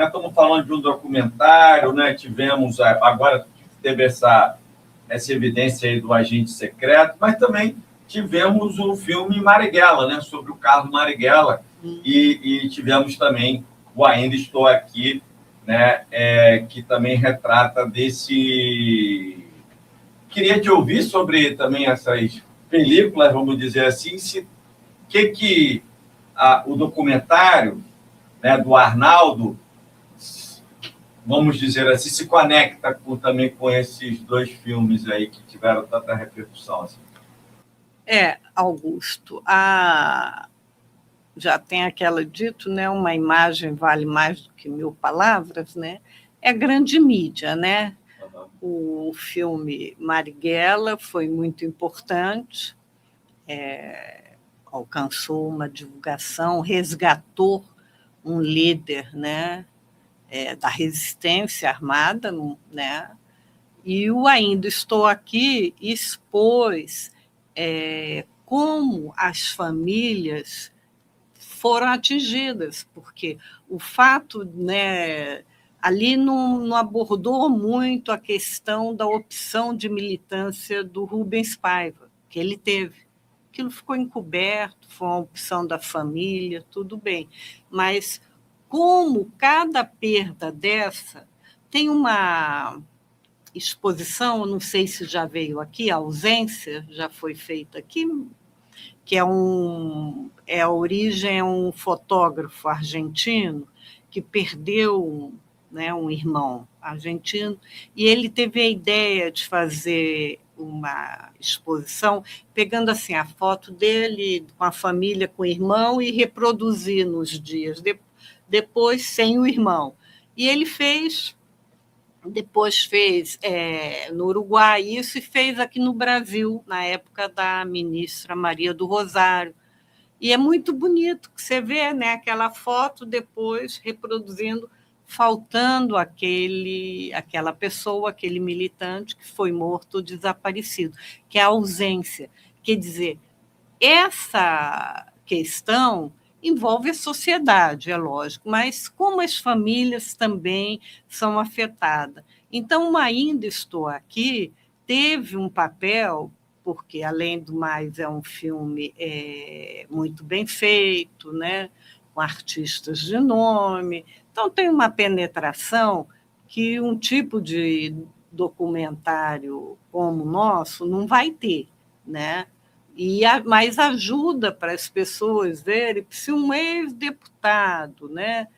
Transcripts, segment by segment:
né? Estamos falando de um documentário, né? Tivemos, agora teve essa evidência aí do agente secreto, mas também tivemos o filme Marighella, né? Sobre o Carlos Marighella, e tivemos também o Ainda Estou Aqui, né? Que também retrata desse... Queria te ouvir sobre também essas películas, vamos dizer assim, o documentário, né, do Arnaldo, vamos dizer assim, se conecta também com esses dois filmes aí que tiveram tanta repercussão. Assim. Augusto, já tem aquela dito, né, uma imagem vale mais do que 1000 palavras, né? É grande mídia, né? O filme Marighella foi muito importante, alcançou uma divulgação, resgatou um líder, né, da resistência armada, né, e o Ainda Estou Aqui expôs como as famílias foram atingidas, porque o fato, né, ali não abordou muito a questão da opção de militância do Rubens Paiva, que ele teve. Aquilo ficou encoberto, foi uma opção da família, tudo bem. Mas como cada perda dessa tem uma exposição, não sei se já veio aqui, a ausência já foi feita aqui, que a origem é um fotógrafo argentino que perdeu, né, um irmão argentino, e ele teve a ideia de fazer uma exposição pegando assim a foto dele com a família, com o irmão, e reproduzir nos dias depois sem o irmão. E ele depois fez no Uruguai isso e fez aqui no Brasil, na época da ministra Maria do Rosário. E é muito bonito que você vê, né, aquela foto depois reproduzindo, faltando aquela pessoa, aquele militante que foi morto ou desaparecido, que é a ausência. Quer dizer, essa questão envolve a sociedade, é lógico, mas como as famílias também são afetadas. Então, Ainda Estou Aqui teve um papel, porque, além do mais, é um filme muito bem feito, né? Com artistas de nome, então tem uma penetração que um tipo de documentário como o nosso não vai ter, né? Mas ajuda para as pessoas verem se um ex-deputado, né,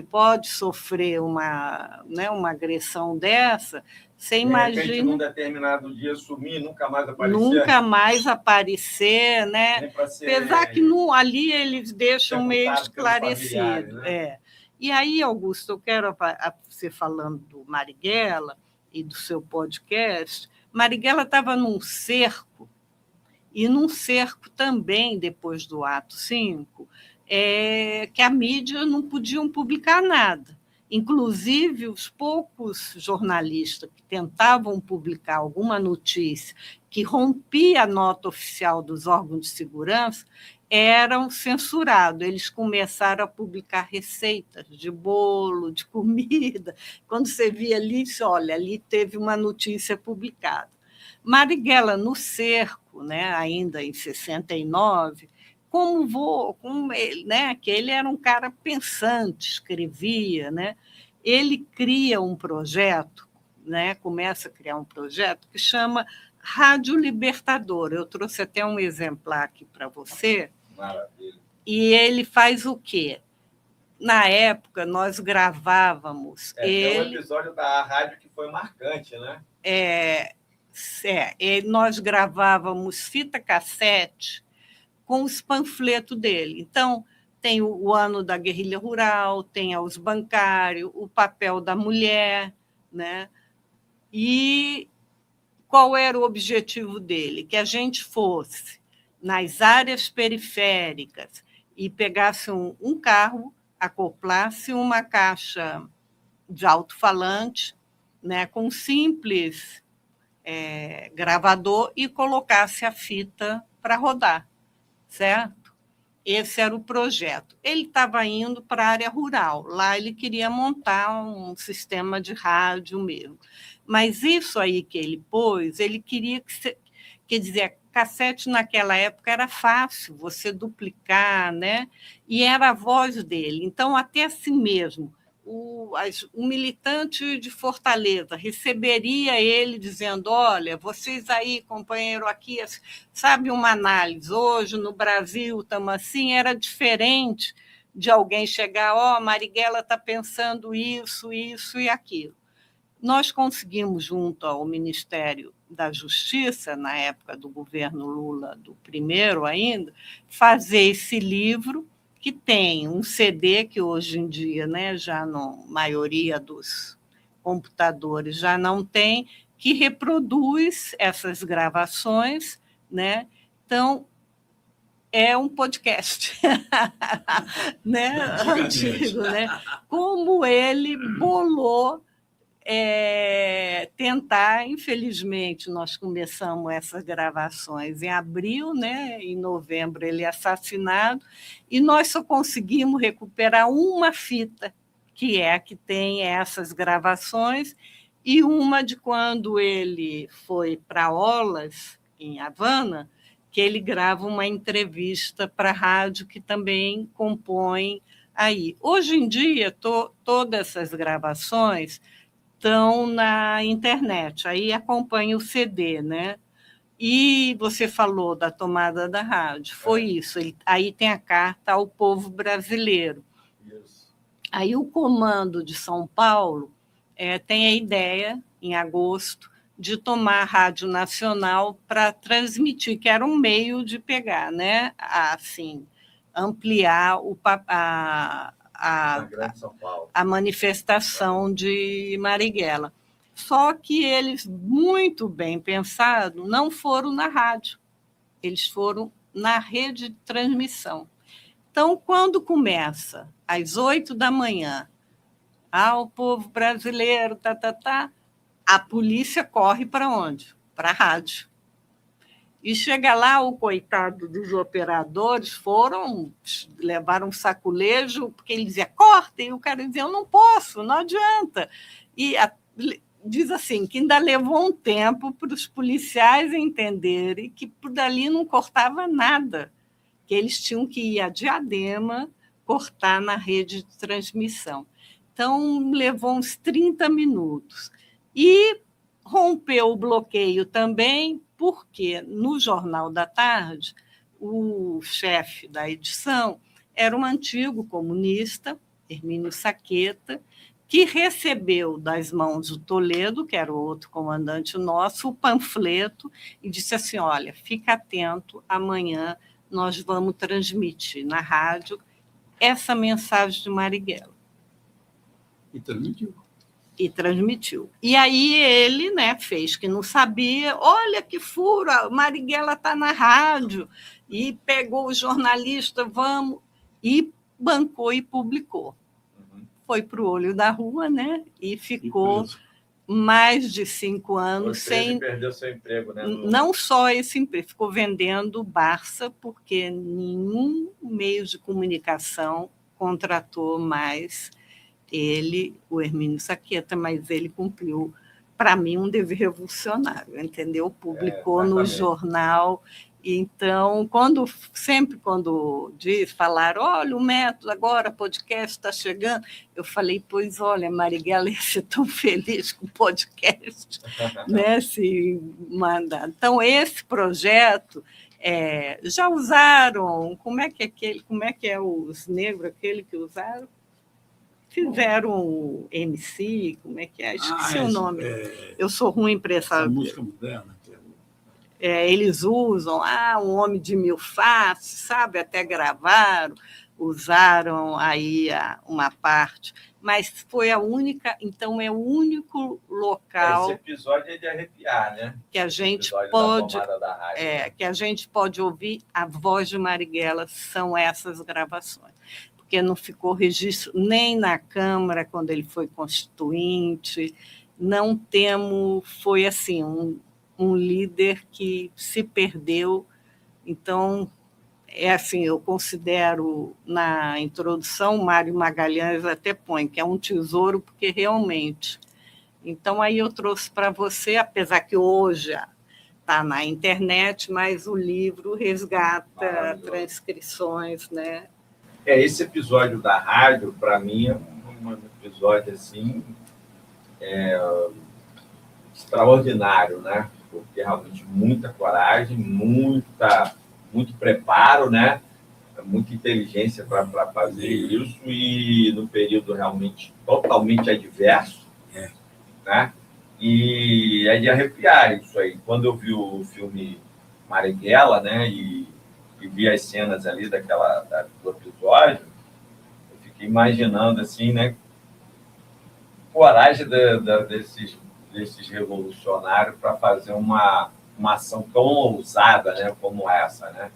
pode sofrer uma agressão dessa, você imagina... De repente, num determinado dia, sumir, nunca mais aparecer. Nunca mais aparecer, né? Apesar que ali eles deixam meio esclarecido. Né? E aí, Augusto, eu quero você falando do Marighella e do seu podcast. Marighella estava num cerco, e num cerco também, depois do ato 5, que a mídia não podiam publicar nada. Inclusive, os poucos jornalistas que tentavam publicar alguma notícia que rompia a nota oficial dos órgãos de segurança eram censurados. Eles começaram a publicar receitas de bolo, de comida. Quando você via ali, olha, ali teve uma notícia publicada. Marighella, no cerco, né, ainda em 69, como ele, né, que ele era um cara pensante, escrevia, né, ele cria um projeto, né, começa a criar um projeto que chama Rádio Libertador. Eu trouxe até um exemplar aqui para você. Maravilha. E ele faz o quê? Na época, nós gravávamos... Tem um episódio da rádio que foi marcante, né? Nós gravávamos fita cassete com os panfletos dele. Então, tem o ano da guerrilha rural, tem os bancários, o papel da mulher, né? E qual era o objetivo dele? Que a gente fosse nas áreas periféricas e pegasse um carro, acoplasse uma caixa de alto-falante, né, com um simples gravador, e colocasse a fita para rodar, certo? Esse era o projeto. Ele estava indo para a área rural. Lá ele queria montar um sistema de rádio mesmo. Mas isso aí que ele pôs, ele queria que... Quer dizer, cassete naquela época era fácil, você duplicar, né? E era a voz dele. Então, até assim mesmo, o militante de Fortaleza receberia ele dizendo: olha, vocês aí, companheiro, aqui, sabe, uma análise. Hoje, no Brasil, estamos assim, era diferente de alguém chegar: ó, Marighella está pensando isso, isso e aquilo. Nós conseguimos, junto ao Ministério da Justiça, na época do governo Lula, do primeiro ainda, fazer esse livro, que tem um CD que hoje em dia, né, já não, a maioria dos computadores já não tem, que reproduz essas gravações, né? Então, é um podcast, né? Antigo, né? Como ele bolou tentar, infelizmente, nós começamos essas gravações em abril, né? Em novembro ele é assassinado, e nós só conseguimos recuperar uma fita, que é a que tem essas gravações, e uma de quando ele foi para Olas, em Havana, que ele grava uma entrevista para a rádio que também compõe aí. Hoje em dia, todas essas gravações estão na internet, aí acompanha o CD, né? E você falou da tomada da rádio, foi isso. Aí tem a carta ao povo brasileiro. Isso. Aí o comando de São Paulo tem a ideia, em agosto, de tomar a Rádio Nacional para transmitir, que era um meio de pegar, né? Assim, ampliar a manifestação de Marighella. Só que eles, muito bem pensado, não foram na rádio, eles foram na rede de transmissão. Então, quando começa, às 8 da manhã, o povo brasileiro, a polícia corre para onde? Para a rádio. E chega lá, o coitado dos operadores levaram um saculejo, porque ele dizia: cortem, e o cara dizia: eu não posso, não adianta. E diz assim, que ainda levou um tempo para os policiais entenderem que por dali não cortava nada, que eles tinham que ir a Diadema cortar na rede de transmissão. Então, levou uns 30 minutos. E rompeu o bloqueio também, porque no Jornal da Tarde, o chefe da edição era um antigo comunista, Hermínio Saqueta, que recebeu das mãos do Toledo, que era o outro comandante nosso, o panfleto, e disse assim: olha, fica atento, amanhã nós vamos transmitir na rádio essa mensagem de Marighella. E transmitiu. E aí ele, né, fez que não sabia: olha que furo, Marighella está na rádio, e pegou o jornalista, vamos, e bancou e publicou. Foi para o olho da rua, né, e ficou mais de 5 anos sem... perdeu seu emprego, né? Não só esse emprego, ficou vendendo Barça, porque nenhum meio de comunicação contratou mais ele, o Hermínio Saqueta, mas ele cumpriu, para mim, um dever revolucionário, entendeu? Publicou no jornal. Então, sempre quando falaram: olha, o método agora, podcast está chegando, eu falei: pois olha, Marighella ia ser tão feliz com o podcast, né, se mandar. Então, esse projeto, já usaram, como é que é os negros, aquele que usaram? Fizeram o MC, como é que é? Esqueci o nome. Eu sou ruim para essa música moderna. Eles usam um homem de mil faces, sabe? Até gravaram, usaram aí uma parte, mas foi a única, então é o único local... Esse episódio é de arrepiar, né? Que a gente que a gente pode ouvir a voz de Marighella, são essas gravações. Porque não ficou registro nem na Câmara, quando ele foi constituinte, não temos, foi assim, um líder que se perdeu. Então, é assim, eu considero, na introdução, Mário Magalhães até põe, que é um tesouro, porque realmente... Então, aí eu trouxe para você, apesar que hoje está na internet, mas o livro resgata transcrições, né? Esse episódio da rádio, para mim, é um episódio assim, extraordinário, né? Porque realmente muita coragem, muito preparo, né? Muita inteligência para fazer isso, e no período realmente totalmente adverso, né? E é de arrepiar isso aí. Quando eu vi o filme Marighella, né, e vi as cenas ali do episódio, eu fiquei imaginando assim, né, coragem desses revolucionários para fazer uma ação tão ousada, né, como essa, né?